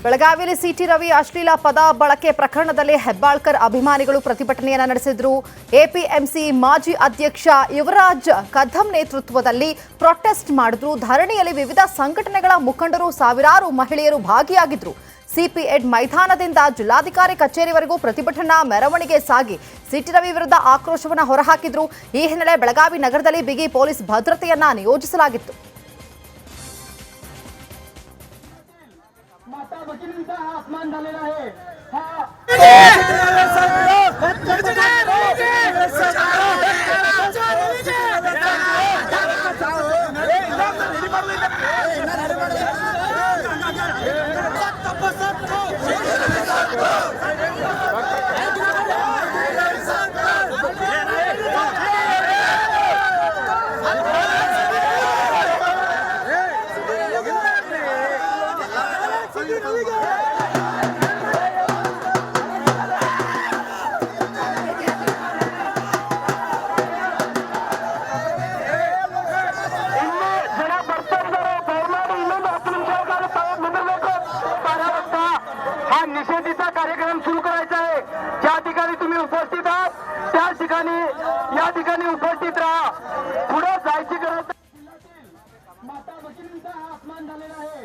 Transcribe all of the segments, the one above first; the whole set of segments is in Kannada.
ಬೆಳಗಾವಿಯಲ್ಲಿ ಸಿಟಿ ರವಿ ಅಶ್ಲೀಲ ಪದ ಬಳಕೆ ಪ್ರಕರಣದಲ್ಲಿ ಹೆಬ್ಬಾಳ್ಕರ್ ಅಭಿಮಾನಿಗಳು ಪ್ರತಿಭಟನೆಯನ್ನ ನಡೆಸಿದ್ರು. ಎಪಿಎಂಸಿ ಮಾಜಿ ಅಧ್ಯಕ್ಷ ಯುವರಾಜ್ ಕದಂ ನೇತೃತ್ವದಲ್ಲಿ ಪ್ರೊಟೆಸ್ಟ್ ಮಾಡಿದ್ರು. ಧರಣಿಯಲ್ಲಿ ವಿವಿಧ ಸಂಘಟನೆಗಳ ಮುಖಂಡರು, ಸಾವಿರಾರು ಮಹಿಳೆಯರು ಭಾಗಿಯಾಗಿದ್ರು. ಸಿಪಿಎಡ್ ಮೈದಾನದಿಂದ ಜಿಲ್ಲಾಧಿಕಾರಿ ಕಚೇರಿವರೆಗೂ ಪ್ರತಿಭಟನಾ ಮೆರವಣಿಗೆ ಸಾಗಿ ಸಿಟಿ ರವಿ ವಿರುದ್ಧ ಆಕ್ರೋಶವನ್ನು ಹೊರಹಾಕಿದ್ರು. ಈ ಹಿನ್ನೆಲೆ ಬೆಳಗಾವಿ ನಗರದಲ್ಲಿ ಬಿಗಿ ಪೊಲೀಸ್ ಭದ್ರತೆಯನ್ನ ನಿಯೋಜಿಸಲಾಗಿತ್ತು. माता वकील आसमान झालेला आहे निषेधीचा कार्यक्रम सुरू करायचा आहे. ज्या ठिकाणी तुम्ही उपस्थित आहात त्या ठिकाणी या ठिकाणी उपस्थित राहा. पुढे जायची गरज माता वकीलींचा हा अपमान झालेला आहे.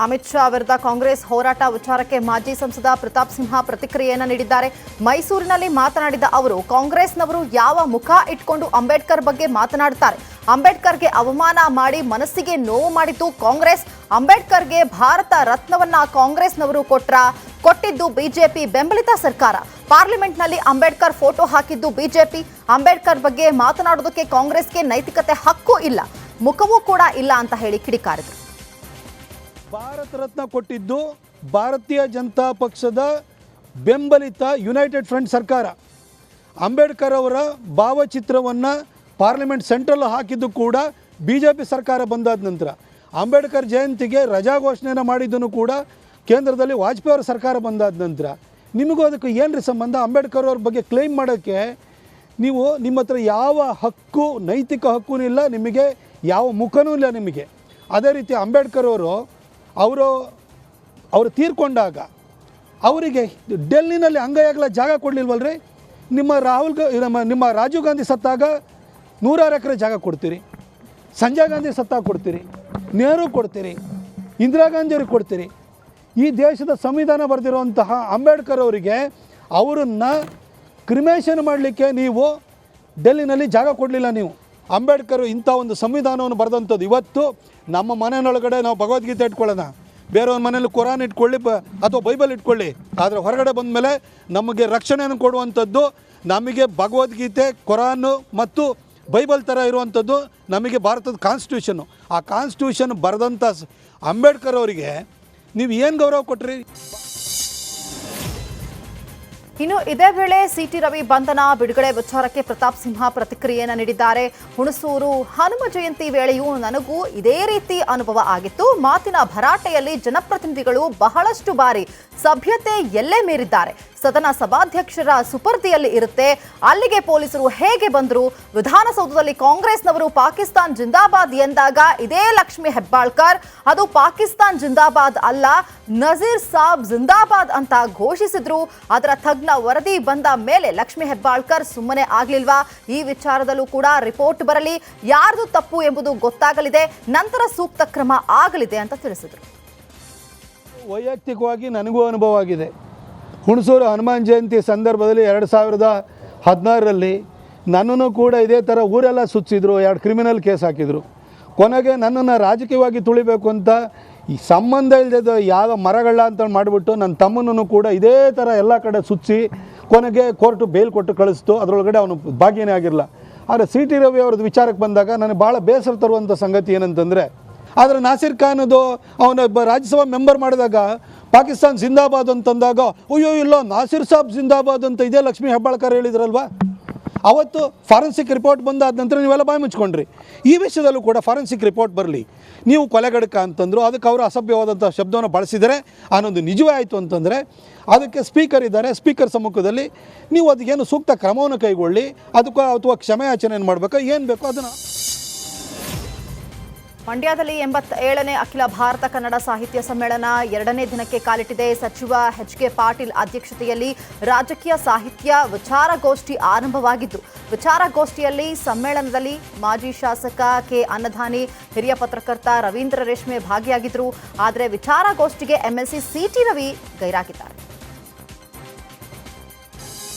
ಅಮಿತ್ ಶಾ ವಿರುದ್ಧ ಕಾಂಗ್ರೆಸ್ ಹೋರಾಟ ವಿಚಾರಕ್ಕೆ ಮಾಜಿ ಸಂಸದ ಪ್ರತಾಪ್ ಸಿಂಹ ಪ್ರತಿಕ್ರಿಯೆಯನ್ನು ನೀಡಿದ್ದಾರೆ. ಮೈಸೂರಿನಲ್ಲಿ ಮಾತನಾಡಿದ ಅವರು, ಕಾಂಗ್ರೆಸ್ನವರು ಯಾವ ಮುಖ ಇಟ್ಕೊಂಡು ಅಂಬೇಡ್ಕರ್ ಬಗ್ಗೆ ಮಾತನಾಡುತ್ತಾರೆ? ಅಂಬೇಡ್ಕರ್ಗೆ ಅವಮಾನ ಮಾಡಿ ಮನಸ್ಸಿಗೆ ನೋವು ಮಾಡಿದ್ದು ಕಾಂಗ್ರೆಸ್. ಅಂಬೇಡ್ಕರ್ಗೆ ಭಾರತ ರತ್ನವನ್ನ ಕಾಂಗ್ರೆಸ್ನವರು ಕೊಟ್ಟಿದ್ದು ಬಿಜೆಪಿ ಬೆಂಬಲಿತ ಸರ್ಕಾರ. ಪಾರ್ಲಿಮೆಂಟ್ನಲ್ಲಿ ಅಂಬೇಡ್ಕರ್ ಫೋಟೋ ಹಾಕಿದ್ದು ಬಿಜೆಪಿ. ಅಂಬೇಡ್ಕರ್ ಬಗ್ಗೆ ಮಾತನಾಡೋದಕ್ಕೆ ಕಾಂಗ್ರೆಸ್ಗೆ ನೈತಿಕತೆ ಹಕ್ಕು ಇಲ್ಲ, ಮುಖವೂ ಕೂಡ ಇಲ್ಲ ಅಂತ ಹೇಳಿ ಕಿಡಿಕಾರಿದರು. ಭಾರತ ರತ್ನ ಕೊಟ್ಟಿದ್ದು ಭಾರತೀಯ ಜನತಾ ಪಕ್ಷದ ಬೆಂಬಲಿತ ಯುನೈಟೆಡ್ ಫ್ರಂಟ್ ಸರ್ಕಾರ. ಅಂಬೇಡ್ಕರ್ ಅವರ ಭಾವಚಿತ್ರವನ್ನು ಪಾರ್ಲಿಮೆಂಟ್ ಸೆಂಟ್ರಲ್ ಹಾಕಿದ್ದು ಕೂಡ BJP ಸರ್ಕಾರ ಬಂದಾದ ನಂತರ. ಅಂಬೇಡ್ಕರ್ ಜಯಂತಿಗೆ ರಜಾ ಘೋಷಣೆಯನ್ನು ಮಾಡಿದ್ದನ್ನು ಕೂಡ ಕೇಂದ್ರದಲ್ಲಿ ವಾಜಪೇಯಿ ಅವರ ಸರ್ಕಾರ ಬಂದಾದ ನಂತರ. ನಿಮಗೂ ಅದಕ್ಕೆ ಏನ್ರಿ ಸಂಬಂಧ? ಅಂಬೇಡ್ಕರ್ ಅವ್ರ ಬಗ್ಗೆ ಕ್ಲೈಮ್ ಮಾಡೋಕ್ಕೆ ನಿಮ್ಮ ಹತ್ರ ಯಾವ ಹಕ್ಕು, ನೈತಿಕ ಹಕ್ಕೂ ಇಲ್ಲ, ನಿಮಗೆ ಯಾವ ಮುಖನೂ ಇಲ್ಲ ನಿಮಗೆ. ಅದೇ ರೀತಿ ಅಂಬೇಡ್ಕರ್ ಅವರು ತೀರ್ಕೊಂಡಾಗ ಅವರಿಗೆ ಡೆಲ್ಲಿನಲ್ಲಿ ಅಂಗೈಯಾಗಲ ಜಾಗ ಕೊಡಲಿಲ್ವಲ್ರಿ? ನಿಮ್ಮ ರಾಜೀವ್ ಗಾಂಧಿ ಸತ್ತಾಗ 100 ಎಕರೆ ಜಾಗ ಕೊಡ್ತೀರಿ, ಸಂಜಯ್ ಗಾಂಧಿ ಸತ್ತಾಗ ಕೊಡ್ತೀರಿ, ನೆಹರು ಕೊಡ್ತೀರಿ, ಇಂದಿರಾ ಗಾಂಧಿ ಅವ್ರಿಗೆ ಕೊಡ್ತೀರಿ. ಈ ದೇಶದ ಸಂವಿಧಾನ ಬರೆದಿರುವಂತಹ ಅಂಬೇಡ್ಕರ್ ಅವರಿಗೆ ಅವರನ್ನು ಕ್ರಿಮೇಷನ್ ಮಾಡಲಿಕ್ಕೆ ನೀವು ಡೆಲ್ಲಿನಲ್ಲಿ ಜಾಗ ಕೊಡಲಿಲ್ಲ. ನೀವು ಅಂಬೇಡ್ಕರ್ ಇಂಥ ಒಂದು ಸಂವಿಧಾನವನ್ನು ಬರೆದಂಥದ್ದು. ಇವತ್ತು ನಮ್ಮ ಮನೆಯೊಳಗಡೆ ನಾವು ಭಗವದ್ಗೀತೆ ಇಟ್ಕೊಳ್ಳೋಣ, ಬೇರೆಯವ್ರ ಮನೇಲಿ ಕುರಾನ್ ಇಟ್ಕೊಳ್ಳಿ ಅಥವಾ ಬೈಬಲ್ ಇಟ್ಕೊಳ್ಳಿ, ಆದರೆ ಹೊರಗಡೆ ಬಂದ ಮೇಲೆ ನಮಗೆ ರಕ್ಷಣೆಯನ್ನು ಕೊಡುವಂಥದ್ದು ನಮಗೆ ಭಗವದ್ಗೀತೆ, ಕುರಾನು ಮತ್ತು ಬೈಬಲ್ ಥರ ಇರುವಂಥದ್ದು ನಮಗೆ ಭಾರತದ ಕಾನ್ಸ್ಟಿಟ್ಯೂಷನ್ನು. ಆ ಕಾನ್ಸ್ಟಿಟ್ಯೂಷನ್ ಬರೆದಂಥ ಅಂಬೇಡ್ಕರ್ ಅವರಿಗೆ ನೀವು ಏನು ಗೌರವ ಕೊಟ್ರಿ? ಇನ್ನು ಇದೇ ವೇಳೆ ಸಿಟಿ ರವಿ ಬಂಧನ ಬಿಡುಗಡೆ ವಿಚಾರಕ್ಕೆ ಪ್ರತಾಪ್ ಸಿಂಹ ಪ್ರತಿಕ್ರಿಯೆಯನ್ನು ನೀಡಿದ್ದಾರೆ. ಹುಣಸೂರು ಹನುಮ ಜಯಂತಿ ವೇಳೆಯೂ ನನಗೂ ಇದೇ ರೀತಿ ಅನುಭವ ಆಗಿತ್ತು. ಮಾತಿನ ಭರಾಟೆಯಲ್ಲಿ ಜನಪ್ರತಿನಿಧಿಗಳು ಬಹಳಷ್ಟು ಬಾರಿ ಸಭ್ಯತೆ ಎಲ್ಲೇ ಮೀರಿದ್ದಾರೆ. ಸದನ ಸಭಾಧ್ಯಕ್ಷರ ಸುಪರ್ದಿಯಲ್ಲಿ ಇರುತ್ತೆ, ಅಲ್ಲಿಗೆ ಪೊಲೀಸರು ಹೇಗೆ ಬಂದರು? ವಿಧಾನಸೌಧದಲ್ಲಿ ಕಾಂಗ್ರೆಸ್ನವರು ಪಾಕಿಸ್ತಾನ್ ಜಿಂದಾಬಾದ್ ಎಂದಾಗ ಇದೇ ಲಕ್ಷ್ಮಿ ಹೆಬ್ಬಾಳ್ಕರ್ ಅದು ಪಾಕಿಸ್ತಾನ್ ಜಿಂದಾಬಾದ್ ಅಲ್ಲ, ನಜೀರ್ ಸಾಬ್ ಜಿಂದಾಬಾದ್ ಅಂತ ಘೋಷಿಸಿದ್ರು. ಅದರ ತಜ್ಞ ವರದಿ ಬಂದ ಮೇಲೆ ಲಕ್ಷ್ಮಿ ಹೆಬ್ಬಾಳ್ಕರ್ ಸುಮ್ಮನೆ ಆಗ್ಲಿಲ್ವಾ? ಈ ವಿಚಾರದಲ್ಲೂ ಕೂಡ ರಿಪೋರ್ಟ್ ಬರಲಿ, ಯಾರ್ದು ತಪ್ಪು ಎಂಬುದು ಗೊತ್ತಾಗಲಿದೆ, ನಂತರ ಸೂಕ್ತ ಕ್ರಮ ಆಗಲಿದೆ ಅಂತ ತಿಳಿಸಿದರು. ವೈಯಕ್ತಿಕವಾಗಿ ನನಗೂ ಅನುಭವ ಆಗಿದೆ. ಹುಣಸೂರು ಹನುಮಾನ್ ಜಯಂತಿ ಸಂದರ್ಭದಲ್ಲಿ 2016ರಲ್ಲಿ ನನ್ನನ್ನು ಕೂಡ ಇದೇ ಥರ ಊರೆಲ್ಲ ಸುತ್ತಿಸಿದ್ರು, 2 ಕ್ರಿಮಿನಲ್ ಕೇಸ್ ಹಾಕಿದರು. ಕೊನೆಗೆ ನನ್ನನ್ನು ರಾಜಕೀಯವಾಗಿ ತುಳಿಬೇಕು ಅಂತ ಈ ಸಂಬಂಧ ಇಲ್ಲದೆ ಯಾವ ಮರಗಳ ಅಂತ ಮಾಡಿಬಿಟ್ಟು ನನ್ನ ತಮ್ಮನನ್ನು ಕೂಡ ಇದೇ ಥರ ಎಲ್ಲ ಕಡೆ ಸುತ್ತಿಸಿ ಕೊನೆಗೆ ಕೋರ್ಟು ಬೇಲ್ ಕೊಟ್ಟು ಕಳಿಸ್ತು. ಅದರೊಳಗಡೆ ಅವನು ಭಾಗಿಯೇ ಆಗಿರಲ್ಲ. ಆದರೆ ಸಿಟಿ ರವಿ ಅವ್ರದ್ದು ವಿಚಾರಕ್ಕೆ ಬಂದಾಗ ನನಗೆ ಭಾಳ ಬೇಸರ ತರುವಂಥ ಸಂಗತಿ ಏನಂತಂದರೆ, ಆದರೆ ನಾಸಿರ್ ಖಾನದು ಅವನ ರಾಜ್ಯಸಭಾ ಮೆಂಬರ್ ಮಾಡಿದಾಗ ಪಾಕಿಸ್ತಾನ್ ಜಿಂದಾಬಾದ್ ಅಂತಂದಾಗ ಅಯ್ಯೋ ಇಲ್ಲ ನಾಸಿರ್ ಸಾಬ್ ಜಿಂದಾಬಾದ್ ಅಂತ ಇದೇ ಲಕ್ಷ್ಮಿ ಹೆಬ್ಬಾಳ್ಕರ್ ಹೇಳಿದ್ರಲ್ವ. ಅವತ್ತು ಫಾರೆನ್ಸಿಕ್ ರಿಪೋರ್ಟ್ ಬಂದಾದ ನಂತರ ನೀವೆಲ್ಲ ಬಾಯಿ ಮುಚ್ಕೊಂಡ್ರಿ. ಈ ವಿಷಯದಲ್ಲೂ ಕೂಡ ಫಾರೆನ್ಸಿಕ್ ರಿಪೋರ್ಟ್ ಬರಲಿ. ನೀವು ಕೊಲೆಗಡಕ ಅಂತಂದರು, ಅದಕ್ಕೆ ಅವರು ಅಸಭ್ಯವಾದಂಥ ಶಬ್ದವನ್ನು ಬಳಸಿದರೆ ಅನ್ನೋದು ನಿಜವೇ ಆಯಿತು ಅಂತಂದರೆ ಅದಕ್ಕೆ ಸ್ಪೀಕರ್ ಇದ್ದಾರೆ, ಸ್ಪೀಕರ್ ಸಮ್ಮುಖದಲ್ಲಿ ನೀವು ಅದಕ್ಕೇನು ಸೂಕ್ತ ಕ್ರಮವನ್ನು ಕೈಗೊಳ್ಳಿ, ಅದಕ್ಕೂ ಅಥವಾ ಕ್ಷಮೆಯಾಚನೆಯನ್ನು ಮಾಡಬೇಕು, ಏನು ಬೇಕೋ ಅದನ್ನು. ಮಂಡ್ಯದಲ್ಲಿ 87ನೇ ಅಖಿಲ ಭಾರತ ಕನ್ನಡ ಸಾಹಿತ್ಯ ಸಮ್ಮೇಳನ 2ನೇ ದಿನಕ್ಕೆ ಕಾಲಿಟ್ಟಿದೆ. ಸಚಿವ ಎಚ್.ಕೆ. ಪಾಟೀಲ್ ಅಧ್ಯಕ್ಷತೆಯಲ್ಲಿ ರಾಜಕೀಯ ಸಾಹಿತ್ಯ ವಿಚಾರಗೋಷ್ಠಿ ಆರಂಭವಾಗಿದ್ದು, ವಿಚಾರಗೋಷ್ಠಿಯಲ್ಲಿ ಸಮ್ಮೇಳನದಲ್ಲಿ ಮಾಜಿ ಶಾಸಕ ಕೆ. ಅನ್ನದಾನಿ, ಹಿರಿಯ ಪತ್ರಕರ್ತ ರವೀಂದ್ರ ರೇಷ್ಮೆ ಭಾಗಿಯಾಗಿದ್ದರು. ಆದರೆ ವಿಚಾರಗೋಷ್ಠಿಗೆ ಎಂಎಲ್ಸಿ ಸಿಟಿ ರವಿ ಗೈರಾಗಿದ್ದಾರೆ.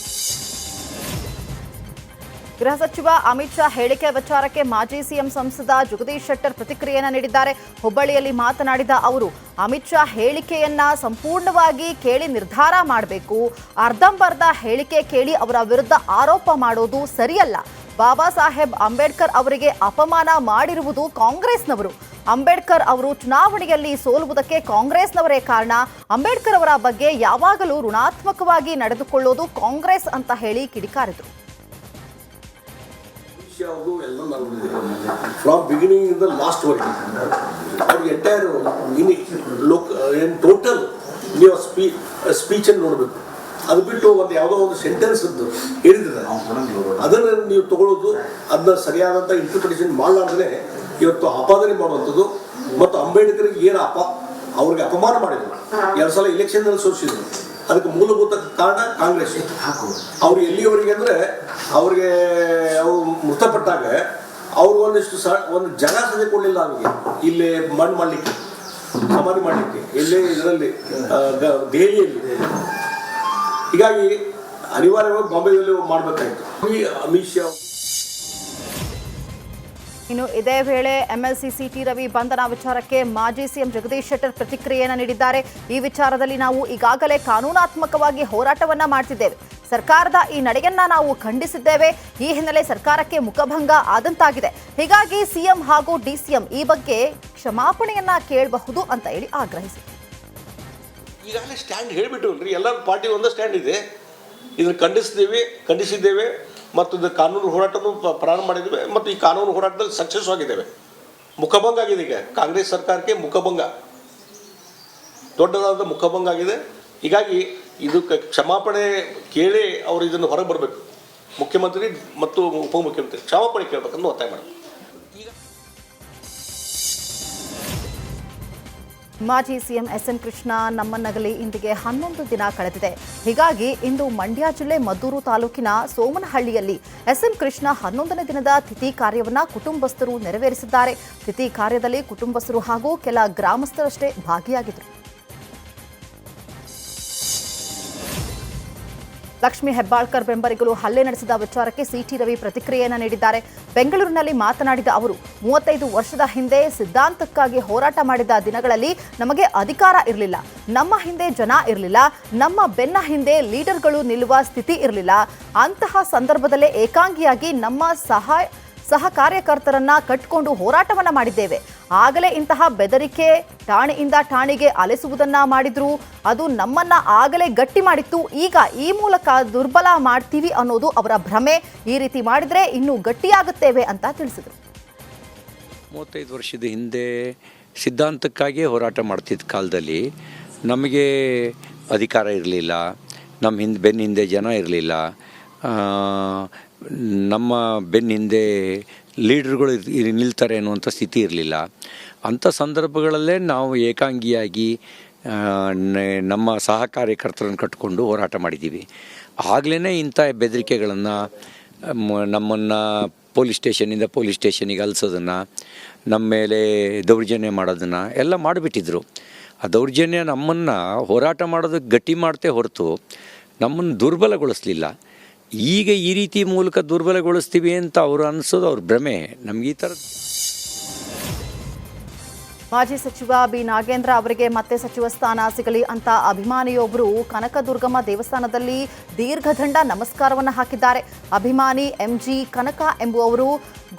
ಗೃಹ ಸಚಿವ ಅಮಿತ್ ಶಾ ಹೇಳಿಕೆ ವಿಚಾರಕ್ಕೆ ಮಾಜಿ ಸಿಎಂ ಸಂಸದ ಜಗದೀಶ್ ಶೆಟ್ಟರ್ ಪ್ರತಿಕ್ರಿಯೆಯನ್ನು ನೀಡಿದ್ದಾರೆ. ಹುಬ್ಬಳ್ಳಿಯಲ್ಲಿ ಮಾತನಾಡಿದ ಅವರು, ಅಮಿತ್ ಶಾ ಹೇಳಿಕೆಯನ್ನ ಸಂಪೂರ್ಣವಾಗಿ ಕೇಳಿ ನಿರ್ಧಾರ ಮಾಡಬೇಕು. ಅರ್ಧಂಬರ್ಧ ಹೇಳಿಕೆ ಕೇಳಿ ಅವರ ವಿರುದ್ಧ ಆರೋಪ ಮಾಡೋದು ಸರಿಯಲ್ಲ. ಬಾಬಾ ಸಾಹೇಬ್ ಅಂಬೇಡ್ಕರ್ ಅವರಿಗೆ ಅಪಮಾನ ಮಾಡಿರುವುದು ಕಾಂಗ್ರೆಸ್ನವರು. ಅಂಬೇಡ್ಕರ್ ಅವರು ಚುನಾವಣೆಯಲ್ಲಿ ಸೋಲುವುದಕ್ಕೆ ಕಾಂಗ್ರೆಸ್ನವರೇ ಕಾರಣ. ಅಂಬೇಡ್ಕರ್ ಅವರ ಬಗ್ಗೆ ಯಾವಾಗಲೂ ಋಣಾತ್ಮಕವಾಗಿ ನಡೆದುಕೊಳ್ಳೋದು ಕಾಂಗ್ರೆಸ್ ಅಂತ ಹೇಳಿ ಕಿಡಿಕಾರಿದರು. ಫ್ರಾಮ್ ಬಿಗಿನಿಂಗ್ ಇಂದ ಲಾಸ್ಟ್ ವರ್ಕಿಂಗ್ ಅವ್ರಿಗೆ ಎಂಟೈರ್ ಏನು ಟೋಟಲ್ ನೀವು ಸ್ಪೀಚನ್ನು ನೋಡಬೇಕು. ಅದು ಬಿಟ್ಟು ಒಂದು ಯಾವುದೋ ಒಂದು ಸೆಂಟೆನ್ಸ್ ಹೇಳಿದ್ರೆ ಅದನ್ನು ನೀವು ತಗೊಳ್ಳೋದು, ಅದನ್ನ ಸರಿಯಾದಂಥ ಇಂಟರ್ಪ್ರಿಟೇಷನ್ ಮಾಡಲಾರ್ದೇ ಇವತ್ತು ಆಪಾದನೆ ಮಾಡುವಂಥದ್ದು. ಮತ್ತು ಅಂಬೇಡ್ಕರ್ಗೆ ಏನು ಅವ್ರಿಗೆ ಅಪಮಾನ ಮಾಡಿದ್ರು, 2 ಸಲ ಇಲೆಕ್ಷನ್ನಲ್ಲಿ ಸೋರಿಸಿದ್ರು. ಅದಕ್ಕೆ ಮೂಲಭೂತ ಕಾರಣ ಕಾಂಗ್ರೆಸ್. ಅವ್ರು ಎಲ್ಲಿಯವರೆಗೆ ಅಂದರೆ ಅವ್ರಿಗೆ ಅವ್ರು ಮೃತಪಟ್ಟಾಗ ಅವ್ರು ಒಂದು ಜಾಗ ಸದ್ಯ ಕೊಡಲಿಲ್ಲ ಅವ್ರಿಗೆ, ಇಲ್ಲೇ ಮಣ್ಣು ಮಾಡಲಿಕ್ಕೆ, ಸಮಾಧಿ ಮಾಡಲಿಕ್ಕೆ, ಎಲ್ಲೇ ಇದರಲ್ಲಿ ದೆಹಲಿಯಲ್ಲಿ. ಹೀಗಾಗಿ ಅನಿವಾರ್ಯವಾಗಿ ಬಾಂಬೆದಲ್ಲಿ ಮಾಡಬೇಕಾಯಿತು. ಅಮಿತ್ ಶಾ. ಇನ್ನು ಇದೇ ವೇಳೆ ಎಂಎಲ್ಸಿ ಸಿಟಿ ರವಿ ಬಂಧನ ವಿಚಾರಕ್ಕೆ ಮಾಜಿ ಸಿಎಂ ಜಗದೀಶ್ ಶೆಟ್ಟರ್ ಪ್ರತಿಕ್ರಿಯೆಯನ್ನು ನೀಡಿದ್ದಾರೆ. ಈ ವಿಚಾರದಲ್ಲಿ ನಾವು ಈಗಾಗಲೇ ಕಾನೂನಾತ್ಮಕವಾಗಿ ಹೋರಾಟವನ್ನ ಮಾಡ್ತಿದ್ದೇವೆ. ಸರ್ಕಾರದ ಈ ನಡೆಯನ್ನ ನಾವು ಖಂಡಿಸಿದ್ದೇವೆ. ಈ ಹಿನ್ನೆಲೆ ಸರ್ಕಾರಕ್ಕೆ ಮುಖಭಂಗ ಆದಂತಾಗಿದೆ. ಹೀಗಾಗಿ ಸಿಎಂ ಹಾಗೂ ಡಿಸಿಎಂ ಈ ಬಗ್ಗೆ ಕ್ಷಮಾಪಣೆಯನ್ನ ಕೇಳಬಹುದು ಅಂತ ಹೇಳಿ ಆಗ್ರಹಿಸಿದರು. ಈಗಾಗಲೇ ಸ್ಟ್ಯಾಂಡ್ ಹೇಳಿಬಿಟ್ಟು ಎಲ್ಲ ಪಾರ್ಟಿ ಒಂದೇ ಸ್ಟ್ಯಾಂಡ್ ಇದೆ. ಇದನ್ನು ಖಂಡಿಸಿದ್ದೇವೆ ಮತ್ತು ಇದು ಕಾನೂನು ಹೋರಾಟನೂ ಪ್ರಾರಂಭ ಮಾಡಿದ್ದೇವೆ ಮತ್ತು ಈ ಕಾನೂನು ಹೋರಾಟದಲ್ಲಿ ಸಕ್ಸಸ್ ಆಗಿದ್ದೇವೆ. ಮುಖಭಂಗ ಆಗಿದೆ. ಈಗ ಕಾಂಗ್ರೆಸ್ ಸರ್ಕಾರಕ್ಕೆ ಮುಖಭಂಗ, ದೊಡ್ಡದಾದ ಮುಖಭಂಗ ಆಗಿದೆ. ಹೀಗಾಗಿ ಇದಕ್ಕೆ ಕ್ಷಮಾಪಣೆ ಕೇಳಿ ಅವರು ಇದನ್ನು ಹೊರಗೆ ಬರಬೇಕು. ಮುಖ್ಯಮಂತ್ರಿ ಮತ್ತು ಉಪಮುಖ್ಯಮಂತ್ರಿ ಕ್ಷಮಾಪಣೆ ಕೇಳಬೇಕನ್ನು ಒತ್ತಾಯ ಮಾಡಬೇಕು. ಮಾಜಿ ಸಿಎಂ ಎಸ್.ಎನ್. ಕೃಷ್ಣ ನಮ್ಮನ್ನಗಲಿ ಇಂದಿಗೆ 11 ದಿನ ಕಳೆದಿದೆ. ಹೀಗಾಗಿ ಇಂದು ಮಂಡ್ಯ ಜಿಲ್ಲೆ ಮದ್ದೂರು ತಾಲೂಕಿನ ಸೋಮನಹಳ್ಳಿಯಲ್ಲಿ ಎಸ್.ಎನ್. ಕೃಷ್ಣ 11ನೇ ದಿನದ ತಿಥಿ ಕಾರ್ಯವನ್ನು ಕುಟುಂಬಸ್ಥರು ನೆರವೇರಿಸಿದ್ದಾರೆ. ತಿಥಿ ಕಾರ್ಯದಲ್ಲಿ ಕುಟುಂಬಸ್ಥರು ಹಾಗೂ ಕೆಲ ಗ್ರಾಮಸ್ಥರಷ್ಟೇ ಭಾಗಿಯಾಗಿದ್ದರು. ಲಕ್ಷ್ಮೀ ಹೆಬ್ಬಾಳ್ಕರ್ ಬೆಂಬಲಿಗರು ಹಲ್ಲೆ ನಡೆಸಿದ ವಿಚಾರಕ್ಕೆ ಸಿಟಿ ರವಿ ಪ್ರತಿಕ್ರಿಯೆಯನ್ನು ನೀಡಿದ್ದಾರೆ. ಬೆಂಗಳೂರಿನಲ್ಲಿ ಮಾತನಾಡಿದ ಅವರು, 35 ವರ್ಷದ ಹಿಂದೆ ಸಿದ್ಧಾಂತಕ್ಕಾಗಿ ಹೋರಾಟ ಮಾಡಿದ ದಿನಗಳಲ್ಲಿ ನಮಗೆ ಅಧಿಕಾರ ಇರಲಿಲ್ಲ, ನಮ್ಮ ಹಿಂದೆ ಜನ ಇರಲಿಲ್ಲ, ನಮ್ಮ ಬೆನ್ನ ಹಿಂದೆ ಲೀಡರ್ಗಳು ನಿಲ್ಲುವ ಸ್ಥಿತಿ ಇರಲಿಲ್ಲ. ಅಂತಹ ಸಂದರ್ಭದಲ್ಲೇ ಏಕಾಂಗಿಯಾಗಿ ನಮ್ಮ ಸಹ ಕಾರ್ಯಕರ್ತರನ್ನ ಕಟ್ಟಿಕೊಂಡು ಹೋರಾಟವನ್ನ ಮಾಡಿದ್ದೇವೆ. ಆಗಲೇ ಇಂತಹ ಬೆದರಿಕೆ ಠಾಣೆಯಿಂದ ಠಾಣೆಗೆ ಅಲೆಸುವುದನ್ನ ಮಾಡಿದ್ರು. ಅದು ನಮ್ಮನ್ನ ಆಗಲೇ ಗಟ್ಟಿ ಮಾಡಿತ್ತು. ಈಗ ಈ ಮೂಲಕ ದುರ್ಬಲ ಮಾಡ್ತೀವಿ ಅನ್ನೋದು ಅವರ ಭ್ರಮೆ. ಈ ರೀತಿ ಮಾಡಿದ್ರೆ ಇನ್ನೂ ಗಟ್ಟಿಯಾಗುತ್ತೇವೆ ಅಂತ ತಿಳಿಸಿದರು. 35 ವರ್ಷದ ಹಿಂದೆ ಸಿದ್ಧಾಂತಕ್ಕಾಗಿ ಹೋರಾಟ ಮಾಡ್ತಿದ್ದ ಕಾಲದಲ್ಲಿ ನಮಗೆ ಅಧಿಕಾರ ಇರಲಿಲ್ಲ, ನಮ್ಮ ಬೆನ್ನ ಹಿಂದೆ ಜನ ಇರಲಿಲ್ಲ, ನಮ್ಮ ಬೆನ್ನ ಹಿಂದೆ ಲೀಡರ್ಗಳು ನಿಲ್ತಾರೆ ಅನ್ನುವಂಥ ಸ್ಥಿತಿ ಇರಲಿಲ್ಲ. ಅಂಥ ಸಂದರ್ಭಗಳಲ್ಲೇ ನಾವು ಏಕಾಂಗಿಯಾಗಿ ನಮ್ಮ ಸಹ ಕಾರ್ಯಕರ್ತರನ್ನು ಕಟ್ಟಿಕೊಂಡು ಹೋರಾಟ ಮಾಡಿದ್ದೀವಿ. ಆಗಲೇ ಇಂಥ ಬೆದರಿಕೆಗಳನ್ನು, ನಮ್ಮನ್ನು ಪೊಲೀಸ್ ಸ್ಟೇಷನಿಗೆ ಅಲಿಸೋದನ್ನು, ನಮ್ಮ ಮೇಲೆ ದೌರ್ಜನ್ಯ ಮಾಡೋದನ್ನು ಎಲ್ಲ ಮಾಡಿಬಿಟ್ಟಿದ್ರು. ಆ ದೌರ್ಜನ್ಯ ನಮ್ಮನ್ನು ಹೋರಾಟ ಮಾಡೋದಕ್ಕೆ ಗಟ್ಟಿ ಮಾಡ್ತೇ ಹೊರತು ನಮ್ಮನ್ನು ದುರ್ಬಲಗೊಳಿಸಲಿಲ್ಲ. ಈಗ ಈ ರೀತಿ ಮೂಲಕ ದುರ್ಬಲಗೊಳಿಸ್ತೀವಿ ಅಂತ ಅವರು ಅನಿಸೋದು ಅವ್ರ ಭ್ರಮೆ. ನಮ್ಗೆ ಈ ಥರ ಮಾಜಿ ಸಚಿವ ಬಿ ನಾಗೇಂದ್ರ ಅವರಿಗೆ ಮತ್ತೆ ಸಚಿವ ಸ್ಥಾನ ಸಿಗಲಿ ಅಂತ ಅಭಿಮಾನಿಯೊಬ್ಬರು ಕನಕದುರ್ಗಮ್ಮ ದೇವಸ್ಥಾನದಲ್ಲಿ ದೀರ್ಘದಂಡ ನಮಸ್ಕಾರವನ್ನು ಹಾಕಿದ್ದಾರೆ. ಅಭಿಮಾನಿ ಎಂಜಿ ಕನಕ ಎಂಬುವವರು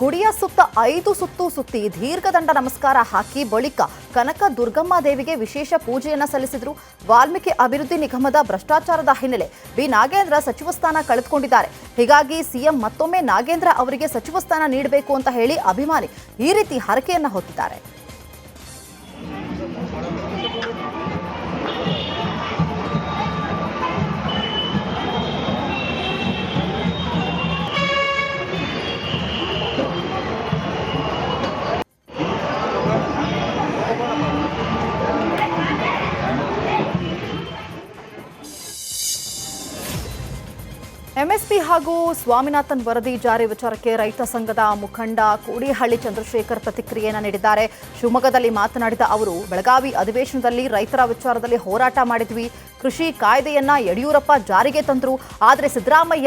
ಗುಡಿಯ ಸುತ್ತ 5 ಸುತ್ತು ಸುತ್ತಿ ದೀರ್ಘದಂಡ ನಮಸ್ಕಾರ ಹಾಕಿ ಬಳಿಕ ಕನಕ ದುರ್ಗಮ್ಮ ದೇವಿಗೆ ವಿಶೇಷ ಪೂಜೆಯನ್ನು ಸಲ್ಲಿಸಿದರು. ವಾಲ್ಮೀಕಿ ಅಭಿವೃದ್ಧಿ ನಿಗಮದ ಭ್ರಷ್ಟಾಚಾರದ ಹಿನ್ನೆಲೆ ಬಿ ನಾಗೇಂದ್ರ ಸಚಿವ ಸ್ಥಾನ ಕಳೆದುಕೊಂಡಿದ್ದಾರೆ. ಹೀಗಾಗಿ ಸಿಎಂ ಮತ್ತೊಮ್ಮೆ ನಾಗೇಂದ್ರ ಅವರಿಗೆ ಸಚಿವ ಸ್ಥಾನ ನೀಡಬೇಕು ಅಂತ ಹೇಳಿ ಅಭಿಮಾನಿ ಈ ರೀತಿ ಹರಕೆಯನ್ನ ಹೊತ್ತಿದ್ದಾರೆ. ಎಂಎಸ್ಪಿ ಹಾಗೂ ಸ್ವಾಮಿನಾಥನ್ ವರದಿ ಜಾರಿ ವಿಚಾರಕ್ಕೆ ರೈತ ಸಂಘದ ಮುಖಂಡ ಕೋಡಿಹಳ್ಳಿ ಚಂದ್ರಶೇಖರ್ ಪ್ರತಿಕ್ರಿಯೆಯನ್ನು ನೀಡಿದ್ದಾರೆ. ಶಿವಮೊಗ್ಗದಲ್ಲಿ ಮಾತನಾಡಿದ ಅವರು, ಬೆಳಗಾವಿ ಅಧಿವೇಶನದಲ್ಲಿ ರೈತರ ವಿಚಾರದಲ್ಲಿ ಹೋರಾಟ ಮಾಡಿದ್ವಿ. ಕೃಷಿ ಕಾಯ್ದೆಯನ್ನ ಯಡಿಯೂರಪ್ಪ ಜಾರಿಗೆ ತಂದರು. ಆದರೆ ಸಿದ್ದರಾಮಯ್ಯ